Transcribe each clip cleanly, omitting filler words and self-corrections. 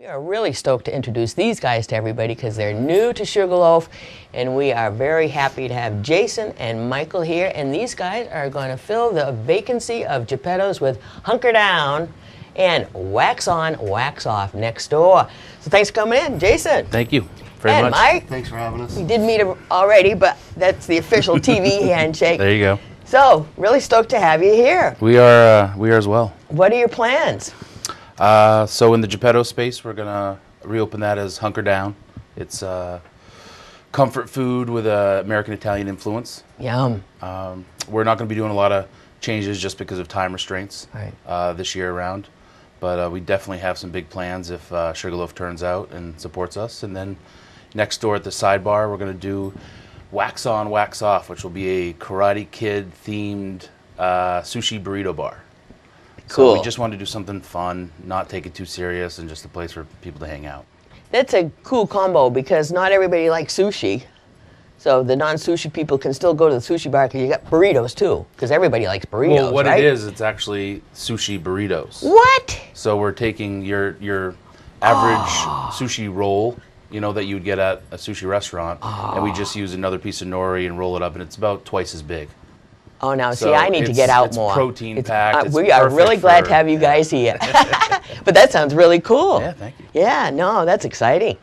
We are really stoked to introduce these guys to everybody because they're new to Sugarloaf, and we are very happy to have Jason and Michael here, and these guys are going to fill the vacancy of Geppetto's with Hunker Down and Wax On, Wax Off next door. So thanks for coming in, Jason. Thank you very and much. Mike. Thanks for having us. We did meet already, but that's the official TV handshake. There you go. So, really stoked to have you here. We are as well. What are your plans? So in the Geppetto space, we're gonna reopen that as Hunker Down. It's comfort food with American Italian influence. Yum. We're not gonna be doing a lot of changes just because of time restraints this year around, but we definitely have some big plans if Sugarloaf turns out and supports us. And then next door at the sidebar, we're gonna do Wax On, Wax Off, which will be a Karate Kid themed sushi burrito bar. Cool. So we just wanted to do something fun, not take it too serious, and just a place for people to hang out. That's a cool combo because not everybody likes sushi. So the non-sushi people can still go to the sushi bar because you got burritos too, because everybody likes burritos, Well, what right? it is, it's actually sushi burritos. What? So we're taking your average sushi roll, you know, that you would get at a sushi restaurant, and we just use another piece of nori and roll it up, and it's about twice as big. Oh, now So see, I need to get out more. It's protein packed. It's we are perfect really glad for- to have you guys here. But that sounds really cool. Yeah, thank you. Yeah, no, that's exciting.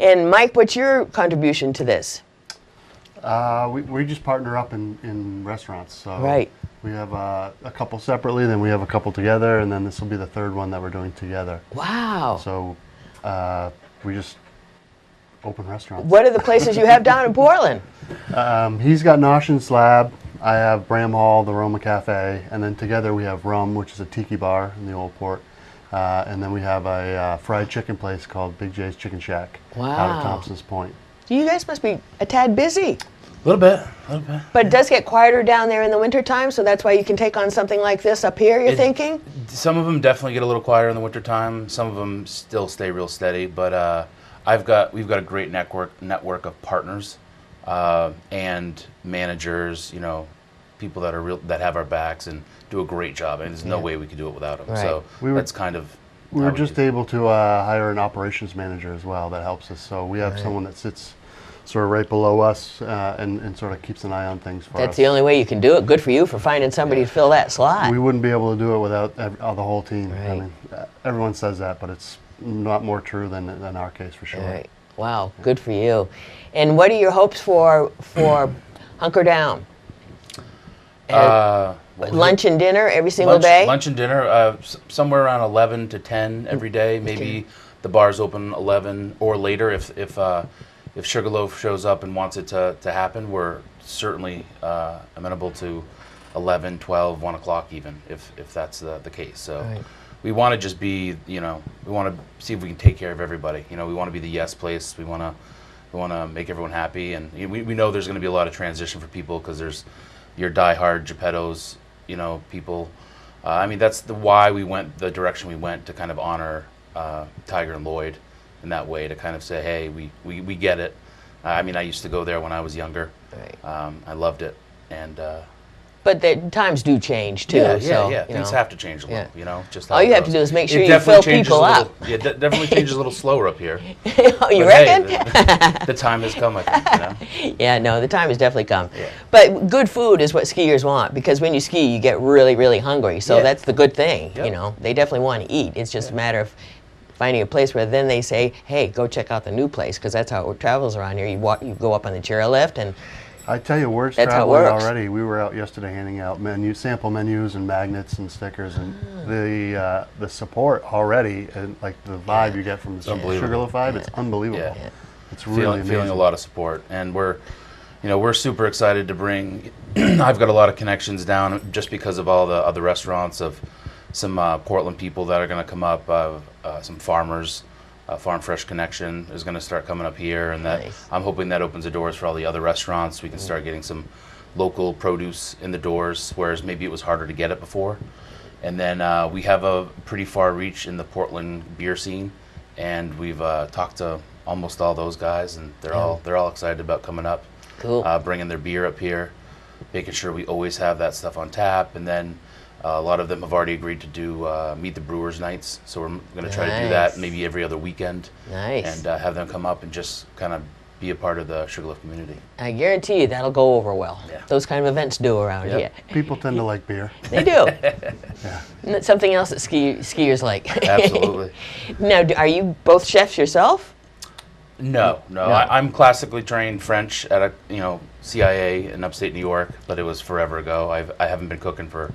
And Mike, what's your contribution to this? We just partner up in restaurants. So Right. we have a couple separately, then we have a couple together, and then this will be the third one that we're doing together. Wow. So we just open restaurants. What are the places you have down in Portland? He's got Nosh and Slab. I have Bram Hall, the Roma Cafe, and then together we have Rum, which is a tiki bar in the Old Port. And then we have a fried chicken place called Big J's Chicken Shack out Wow. of Thompson's Point. You guys must be a tad busy. A little bit. But it does get quieter down there in the wintertime, so that's why you can take on something like this up here, you're thinking? Some of them definitely get a little quieter in the wintertime. Some of them still stay real steady. But we've got a great network of partners and managers. You know, people that have our backs and do a great job. And there's no way we could do it without them. Right. So that's kind of. We were how just do it. able to hire an operations manager as well that helps us. So we have someone that sits sort of right below us and sort of keeps an eye on things for us. That's the only way you can do it. Good for you for finding somebody to fill that slot. We wouldn't be able to do it without the whole team. I Right. mean, everyone says that, but it's not more true than our case for sure. Right. Wow, good for you. And what are your hopes for Hunker Down? Lunch and dinner every single day? Lunch and dinner, somewhere around 11 to 10 every day. Maybe the bar's open 11 or later if Sugarloaf shows up and wants it to happen. We're certainly amenable to 11, 12, 1 o'clock even, if that's the case. So Right. we want to just be, you know, we want to see if we can take care of everybody. You know, we want to be the yes place. We want to make everyone happy. And we know there's going to be a lot of transition for people because there's your diehard Geppetto's, you know, people. I mean, that's why we went the direction we went, to kind of honor Tiger and Lloyd in that way, to kind of say, hey, we get it. I mean, I used to go there when I was younger. Right. I loved it. And But the times do change too. yeah. You Things know. have to change a little, you know. Just how All it you have to goes. do is make sure It you definitely fill changes people a little- up. Yeah, definitely changes a little slower up here. Oh, you But reckon? hey, the time has come, I think, you know. Yeah, no, the time has definitely come. Yeah. But good food is what skiers want, because when you ski, you get really, really hungry. So Yeah. that's the good thing. Yep. You know, they definitely want to eat. It's just a matter of finding a place where then they say, hey, go check out the new place, because that's how it travels around here. You go up on the chairlift, and I tell you, word's That's how it traveling works. already. We were out yesterday handing out sample menus and magnets and stickers, and the support already, and like the vibe you get from the unbelievable. Sugarloaf vibe, it's unbelievable. Yeah. It's really amazing. Feeling a lot of support, and we're super excited to bring. I've got a lot of connections down just because of all the other restaurants, of some Portland people that are going to come up, some farmers. Farm Fresh Connection is going to start coming up here, and that Nice. I'm hoping that opens the doors for all the other restaurants. We can start getting some local produce in the doors, whereas maybe it was harder to get it before. And then we have a pretty far reach in the Portland beer scene, and we've talked to almost all those guys, and they're all excited about coming up, Cool. Bringing their beer up here, making sure we always have that stuff on tap, and then A lot of them have already agreed to do Meet the Brewers nights, so we're going to try to do Nice. that maybe every other weekend. Nice. And have them come up and just kind of be a part of the Sugarloaf community. I guarantee you that'll go over well. Yeah. Those kind of events do around Yep. here. People tend to like beer. They do. Yeah. And that's something else that skiers like. Absolutely. Now, are you both chefs yourself? No. I'm classically trained French at a CIA in upstate New York, but it was forever ago. I haven't been cooking for,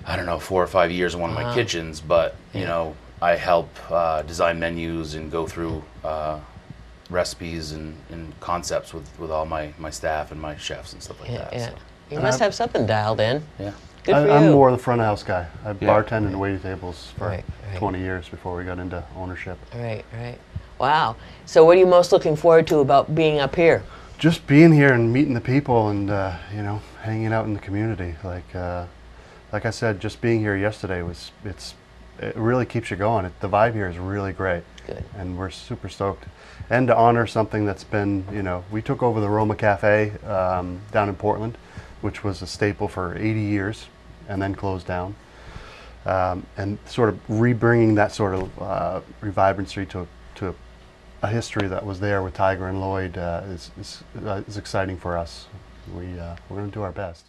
I don't know, 4 or 5 years in one of my kitchens, but I help design menus and go through recipes and concepts with all my staff and my chefs and stuff like that. Yeah. So, You must have something dialed in. yeah. Good for I'm you. more the front of house guy. I Yeah. bartended and waited tables for Right, right. 20 years before we got into ownership. Right. Wow. So what are you most looking forward to about being up here? Just being here and meeting the people and hanging out in the community. Like I said, just being here yesterday it really keeps you going. The vibe here is really great. Good. And we're super stoked. And to honor something that's been, we took over the Roma Cafe down in Portland, which was a staple for 80 years and then closed down. And sort of rebringing that sort of revibrancy to a history that was there with Tiger and Lloyd is exciting for us. We're going to do our best.